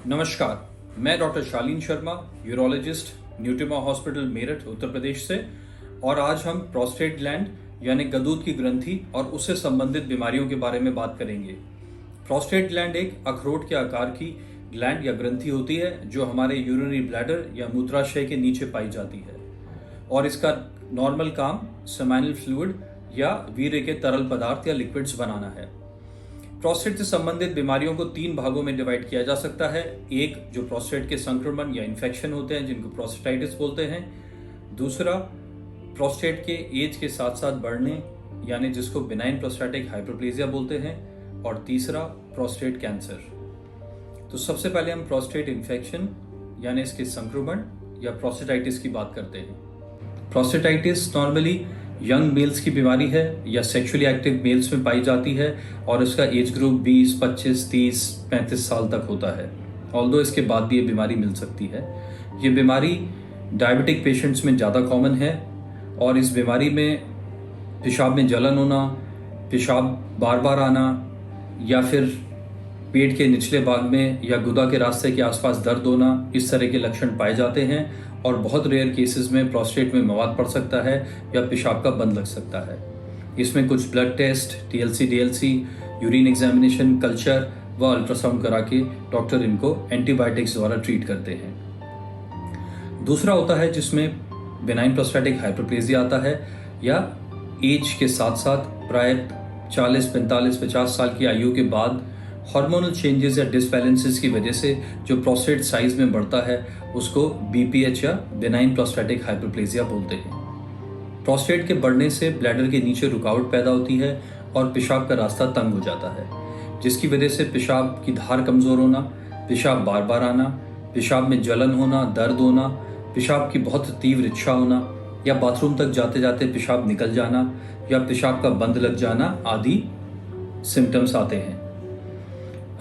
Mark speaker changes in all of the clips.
Speaker 1: नमस्कार, मैं डॉक्टर शालीन Sharma, urologist, न्यूट्रिमा hospital Meerut, Uttar Pradesh से। और आज हम प्रोस्टेट ग्लैंड यानी गदूद की ग्रंथि और उससे संबंधित बीमारियों के बारे में बात करेंगे। प्रोस्टेट ग्लैंड एक अखरोट के आकार की ग्लैंड या ग्रंथि होती है जो हमारे यूरिनरी ब्लैडर या मूत्राशय के नीचे पाई जाती है और इसका नॉर्मल काम सेमाइनल फ्लूइड या वीर्य के तरल पदार्थ या लिक्विड्स बनाना है। प्रोस्टेट से संबंधित बीमारियों को 3 भागों में डिवाइड किया जा सकता है। एक जो प्रोस्टेट के संक्रमण या इन्फेक्शन होते हैं जिनको प्रोस्टेटाइटिस बोलते हैं। दूसरा प्रोस्टेट के एज के साथ साथ बढ़ने यानी जिसको बिनाइन प्रोस्टैटिक हाइपरप्लेजिया बोलते हैं। और तीसरा प्रोस्टेट कैंसर। तो सबसे पहले हम प्रोस्टेट इन्फेक्शन यानी इसके संक्रमण या प्रोस्टेटाइटिस की बात करते हैं। प्रोस्टेटाइटिस नॉर्मली यंग मेल्स की बीमारी है या सेक्सुअली एक्टिव मेल्स में पाई जाती है और इसका एज ग्रुप 20, 25, 30, 35 साल तक होता है। ऑल्दो इसके बाद भी ये बीमारी मिल सकती है। ये बीमारी डायबिटिक पेशेंट्स में ज़्यादा कॉमन है और इस बीमारी में पेशाब में जलन होना, पेशाब बार बार आना या फिर पेट के निचले भाग में या गुदा के रास्ते के आसपास दर्द होना, इस तरह के लक्षण पाए जाते हैं। और बहुत रेयर केसेस में प्रोस्टेट में मवाद पड़ सकता है या पेशाब का बंद लग सकता है। इसमें कुछ blood test, TLC, DLC, urine examination, culture व अल्ट्रासाउंड करा के डॉक्टर इनको एंटीबायोटिक्स द्वारा ट्रीट करते हैं। दूसरा होता है जिसमें बिनाइन प्रोस्टैटिक हाइपरप्लेजिया आता है या एज के साथ साथ प्राय 40, 45, 50 साल की आयु के बाद हार्मोनल चेंजेस या डिसबैलेंसेस की वजह से जो प्रोस्टेट साइज में बढ़ता है उसको BPH या बिनाइन प्रोस्टैटिक हाइपरप्लेजिया बोलते हैं। प्रोस्टेट के बढ़ने से ब्लैडर के नीचे रुकावट पैदा होती है और पेशाब का रास्ता तंग हो जाता है, जिसकी वजह से पेशाब की धार कमजोर होना, पेशाब बार बार आना, पेशाब में जलन होना, दर्द होना, पेशाब की बहुत तीव्र इच्छा होना या बाथरूम तक जाते जाते पेशाब निकल जाना या पेशाब का बंद लग जाना आदि सिम्टम्स आते हैं।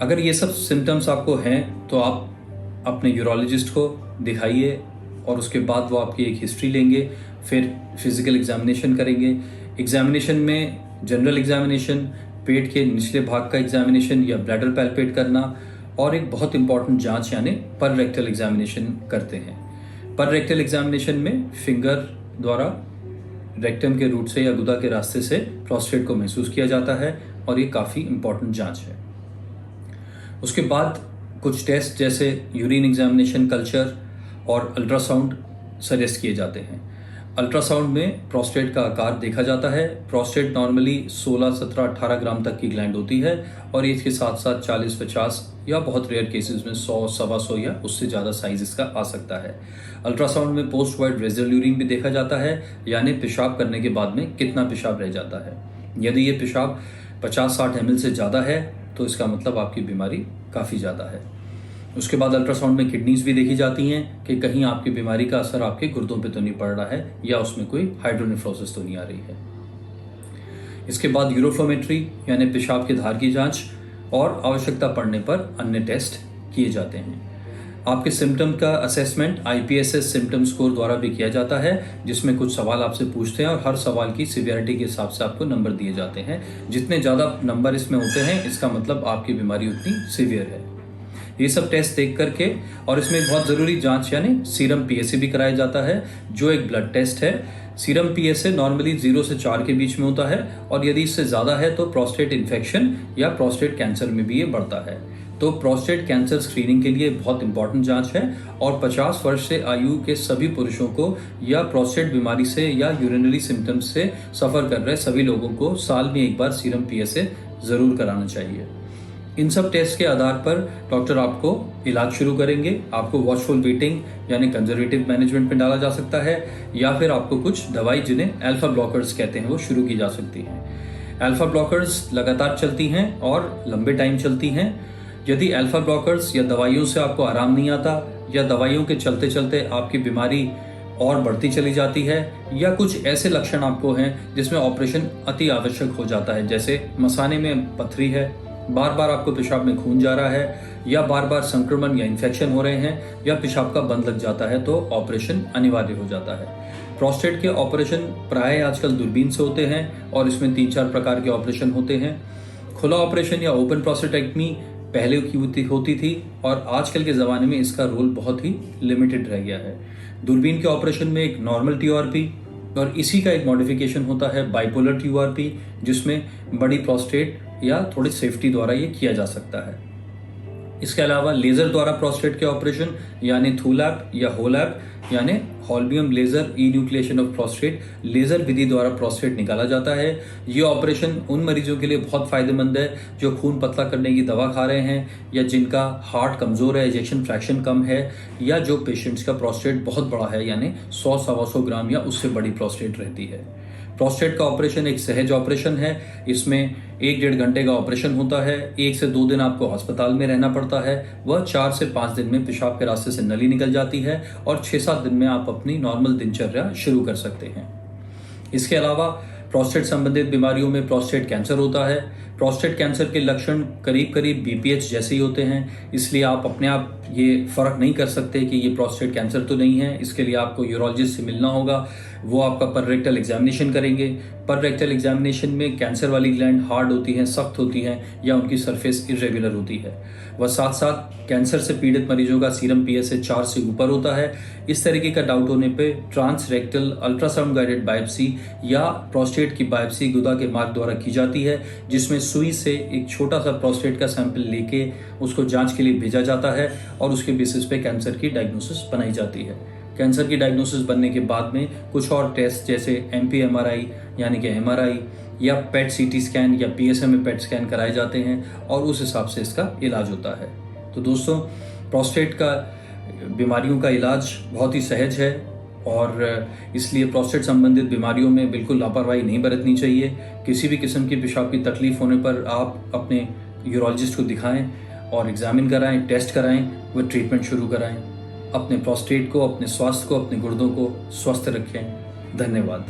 Speaker 1: अगर ये सब सिम्टम्स आपको हैं तो आप अपने यूरोलॉजिस्ट को दिखाइए और उसके बाद वो आपकी एक हिस्ट्री लेंगे, फिर फिजिकल एग्जामिनेशन करेंगे। एग्जामिनेशन में जनरल एग्जामिनेशन, पेट के निचले भाग का एग्जामिनेशन या ब्लैडर पैल्पेट करना और एक बहुत इंपॉर्टेंट जांच यानी पर रेक्टल एग्जामिनेशन करते हैं। पर रेक्टल एग्जामिनेशन में फिंगर द्वारा रेक्टम के रूट से या गुदा के रास्ते से प्रोस्टेट को महसूस किया जाता है और ये काफ़ी इंपॉर्टेंट जांच है। उसके बाद कुछ टेस्ट जैसे यूरिन एग्जामिनेशन, कल्चर और अल्ट्रासाउंड सजेस्ट किए जाते हैं। अल्ट्रासाउंड में प्रोस्टेट का आकार देखा जाता है। प्रोस्टेट नॉर्मली 16, 17, 18 ग्राम तक की ग्लैंड होती है और इसके साथ साथ 40, 50 या बहुत रेयर केसेस में 100, 125 या उससे ज़्यादा साइज इसका आ सकता है। अल्ट्रासाउंड में पोस्ट वाइड रेजल यूरिन भी देखा जाता है, यानी पेशाब करने के बाद में कितना पेशाब रह जाता है। यदि ये पेशाब 50-60 ml से ज़्यादा है तो इसका मतलब आपकी बीमारी काफ़ी ज़्यादा है। उसके बाद अल्ट्रासाउंड में किडनीज भी देखी जाती हैं कि कहीं आपकी बीमारी का असर आपके गुर्दों पे तो नहीं पड़ रहा है या उसमें कोई हाइड्रोनेफ्रोसिस तो नहीं आ रही है। इसके बाद यूरोफ्लोमेट्री यानी पेशाब की धार की जांच और आवश्यकता पड़ने पर अन्य टेस्ट किए जाते हैं। आपके सिम्टम का असेसमेंट IPSS सिम्टम स्कोर द्वारा भी किया जाता है, जिसमें कुछ सवाल आपसे पूछते हैं और हर सवाल की सीवियरिटी के हिसाब से आपको नंबर दिए जाते हैं। जितने ज़्यादा नंबर इसमें होते हैं इसका मतलब आपकी बीमारी उतनी सीवियर है। ये सब टेस्ट देख करके और इसमें बहुत ज़रूरी जांच यानी सीरम PSA भी कराया जाता है, जो एक ब्लड टेस्ट है। सीरम PSA नॉर्मली 0 से 4 के बीच में होता है और यदि इससे ज़्यादा है तो प्रोस्टेट इन्फेक्शन या प्रोस्टेट कैंसर में भी ये बढ़ता है। तो प्रोस्टेट कैंसर स्क्रीनिंग के लिए बहुत इंपॉर्टेंट जांच है और 50 वर्ष से आयु के सभी पुरुषों को या प्रोस्टेट बीमारी से या यूरिनरी सिम्टम्स से सफ़र कर रहे सभी लोगों को साल में एक बार सीरम PSA ज़रूर कराना चाहिए। इन सब टेस्ट के आधार पर डॉक्टर आपको इलाज शुरू करेंगे। आपको वॉचफुल वेटिंग यानी कंजर्वेटिव मैनेजमेंट में डाला जा सकता है या फिर आपको कुछ दवाई जिन्हें अल्फा ब्लॉकर्स कहते हैं वो शुरू की जा सकती हैं। अल्फा ब्लॉकर्स लगातार चलती हैं और लंबे टाइम चलती हैं। यदि अल्फा ब्लॉकर्स या दवाइयों से आपको आराम नहीं आता या दवाइयों के चलते चलते आपकी बीमारी और बढ़ती चली जाती है या कुछ ऐसे लक्षण आपको हैं जिसमें ऑपरेशन अति आवश्यक हो जाता है, जैसे मसाने में पथरी है, बार बार आपको पेशाब में खून जा रहा है या बार बार संक्रमण या इन्फेक्शन हो रहे हैं या पेशाब का बंद लग जाता है, तो ऑपरेशन अनिवार्य हो जाता है। प्रोस्टेट के ऑपरेशन प्राय आजकल दूरबीन से होते हैं और इसमें 3-4 प्रकार के ऑपरेशन होते हैं। खुला ऑपरेशन या ओपन प्रोस्टेटेक्टमी पहले की होती थी और आजकल के ज़माने में इसका रोल बहुत ही लिमिटेड रह गया है। दूरबीन के ऑपरेशन में एक नॉर्मल टीओआरपी और इसी का एक मॉडिफिकेशन होता है बाइपोलर टीओआरपी, जिसमें बड़ी प्रोस्टेट या थोड़ी सेफ्टी द्वारा ये किया जा सकता है। इसके अलावा लेजर द्वारा प्रोस्टेट के ऑपरेशन यानी थूलैप या होलैप यानी हॉल्बियम laser enucleation of prostate laser विधि द्वारा प्रोस्टेट निकाला जाता है। ये ऑपरेशन उन मरीजों के लिए बहुत फायदेमंद है जो खून पतला करने की दवा खा रहे हैं या जिनका हार्ट कमजोर है, इजेक्शन फ्रैक्शन कम है, या जो पेशेंट्स का प्रोस्टेट बहुत बड़ा है यानी 100-125 ग्राम या उससे बड़ी प्रोस्टेट रहती है। प्रोस्टेट का ऑपरेशन एक सहज ऑपरेशन है। इसमें 1-1.5 घंटे का ऑपरेशन होता है। 1 से 2 दिन आपको अस्पताल में रहना पड़ता है। वह 4 से 5 दिन में पेशाब के रास्ते से नली निकल जाती है और 6-7 दिन में आप अपनी नॉर्मल दिनचर्या शुरू कर सकते हैं। इसके अलावा प्रोस्टेट संबंधित बीमारियों में प्रोस्टेट कैंसर होता है। प्रोस्टेट कैंसर के लक्षण करीब करीब बीपीएच जैसे ही होते हैं, इसलिए आप अपने आप ये फर्क नहीं कर सकते कि ये प्रोस्टेट कैंसर तो नहीं है। इसके लिए आपको यूरोलॉजिस्ट से मिलना होगा। वो आपका पर रेक्टल एग्जामिनेशन करेंगे। पर रेक्टल एग्जामिनेशन में कैंसर वाली ग्लैंड हार्ड होती हैं, सख्त होती हैं या उनकी सरफेस इरेगुलर होती है। वह साथ साथ कैंसर से पीड़ित मरीजों का सीरम पीएसए 4 से ऊपर होता है। इस तरीके का डाउट होने पे trans rectal ultrasound guided biopsy या प्रोस्टेट की बायोप्सी गुदा के मार्ग द्वारा की जाती है, जिसमें सुई से एक छोटा सा प्रोस्टेट का सैंपल लेके उसको जांच के लिए भेजा जाता है और उसके बेसिस पे कैंसर की डायग्नोसिस बनाई जाती है। कैंसर की डायग्नोसिस बनने के बाद में कुछ और टेस्ट जैसे MP-MRI यानी कि MRI या पेट CT स्कैन या PSMA पेट स्कैन कराए जाते हैं और उस हिसाब से इसका इलाज होता है। तो दोस्तों, प्रोस्टेट का बीमारियों का इलाज बहुत ही सहज है और इसलिए प्रोस्टेट संबंधित बीमारियों में बिल्कुल लापरवाही नहीं बरतनी चाहिए। किसी भी किस्म की पेशाब की तकलीफ होने पर आप अपने यूरोलॉजिस्ट को दिखाएं और एग्जामिन कराएं, टेस्ट कराएं, व ट्रीटमेंट शुरू कराएं। अपने प्रोस्टेट को, अपने स्वास्थ्य को, अपने गुर्दों को स्वस्थ रखें। धन्यवाद।